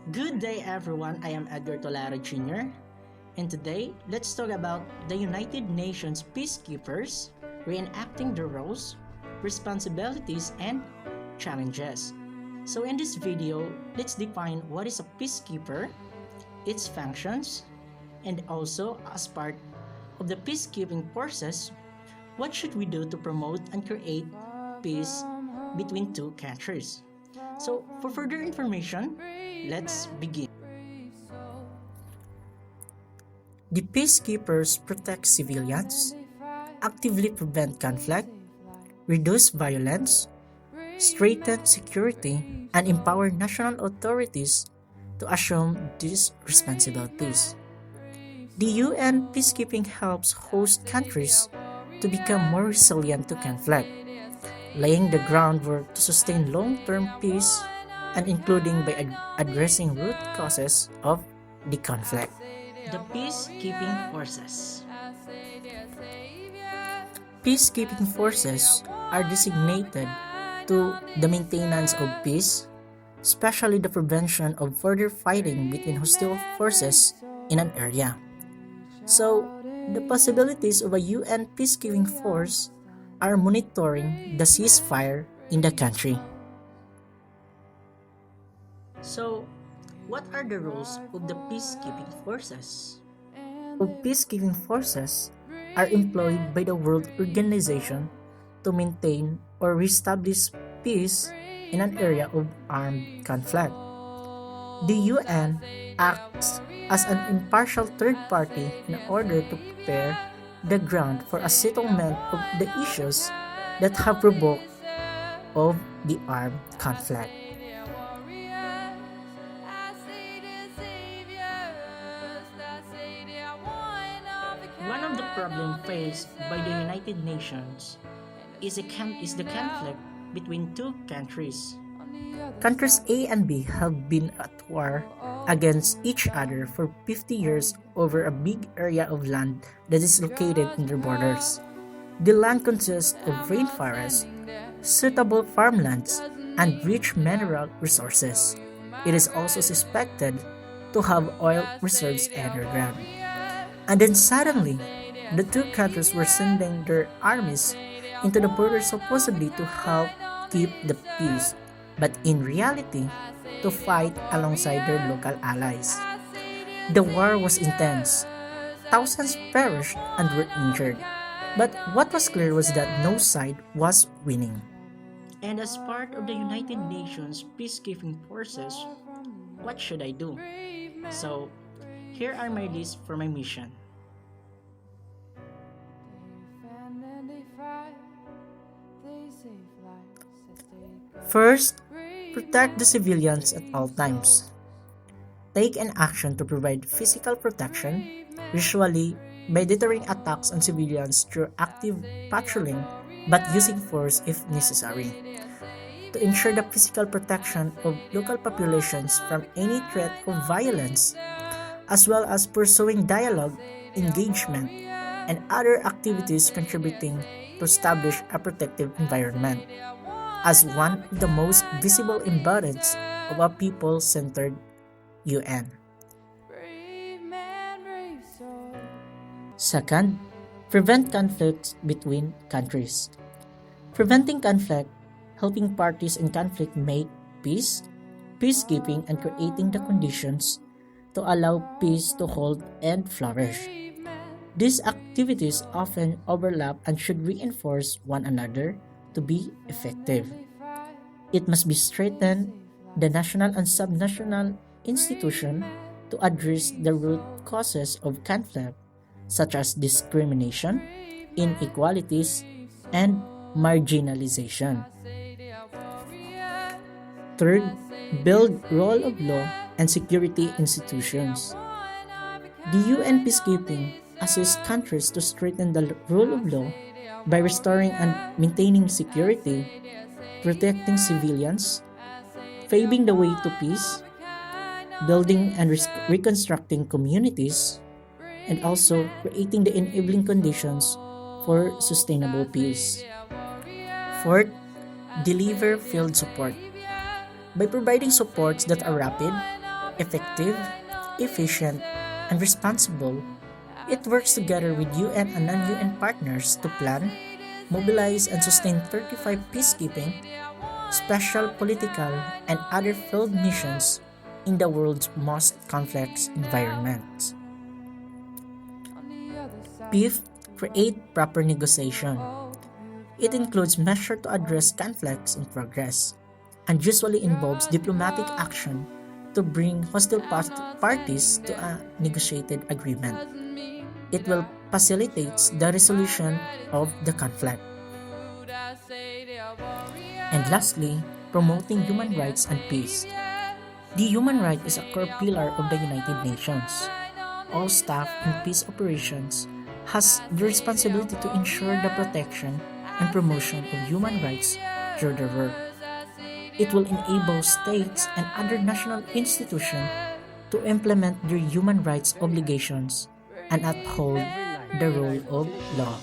Good day, everyone. I am Edgar Tolaro Jr. And today, let's talk about the United Nations Peacekeepers reenacting their roles, responsibilities, and challenges. So, in this video, let's define what is a peacekeeper, its functions, and also, as part of the peacekeeping forces, what should we do to promote and create peace between two countries? So, for further information, let's begin. The peacekeepers protect civilians, actively prevent conflict, reduce violence, strengthen security, and empower national authorities to assume these responsibilities. The UN peacekeeping helps host countries to become more resilient to conflict, laying the groundwork to sustain long-term peace and including by addressing root causes of the conflict. The peacekeeping forces. Peacekeeping forces are designated to the maintenance of peace, especially the prevention of further fighting between hostile forces in an area. So, the possibilities of a UN peacekeeping force are monitoring the ceasefire in the country. So, what are the roles of the peacekeeping forces? Peacekeeping forces are employed by the World Organization to maintain or reestablish peace in an area of armed conflict. The UN acts as an impartial third party in order to prepare the ground for a settlement of the issues that have provoked of the armed conflict. One of the problems faced by the United Nations is the conflict between two countries. Countries A and B have been at war against each other for 50 years over a big area of land that is located in their borders. The land consists of rainforests, suitable farmlands, and rich mineral resources. It is also suspected to have oil reserves underground. And then suddenly, the two countries were sending their armies into the border supposedly to help keep the peace, but in reality, to fight alongside their local allies. The war was intense. Thousands perished and were injured. But what was clear was that no side was winning. And as part of the United Nations peacekeeping forces, what should I do? So, here are my list for my mission. First, protect the civilians at all times. Take an action to provide physical protection, usually by deterring attacks on civilians through active patrolling but using force if necessary. To ensure the physical protection of local populations from any threat of violence, as well as pursuing dialogue, engagement, and other activities contributing to establish a protective environment as one of the most visible embodiments of a people-centered UN. Second, prevent conflicts between countries. Preventing conflict, helping parties in conflict make peace, peacekeeping, and creating the conditions to allow peace to hold and flourish. These activities often overlap and should reinforce one another to be effective. It must be strengthened the national and subnational institution to address the root causes of conflict, such as discrimination, inequalities, and marginalization. Third, build rule of law and security institutions. The UN peacekeeping assists countries to strengthen the rule of law by restoring and maintaining security, protecting civilians, paving the way to peace, building and reconstructing communities, and also creating the enabling conditions for sustainable peace. Fourth, deliver field support. By providing supports that are rapid, effective, efficient, and responsible, it works together with UN and non-UN partners to plan, mobilize, and sustain 35 peacekeeping, special political, and other field missions in the world's most complex environments. Fifth, create proper negotiation. It includes measures to address conflicts in progress and usually involves diplomatic action to bring hostile parties to a negotiated agreement. It will facilitate the resolution of the conflict. And lastly, promoting human rights and peace. The human right is a core pillar of the United Nations. All staff in peace operations has the responsibility to ensure the protection and promotion of human rights through the work. It will enable states and other national institutions to implement their human rights obligations and uphold the rule of law.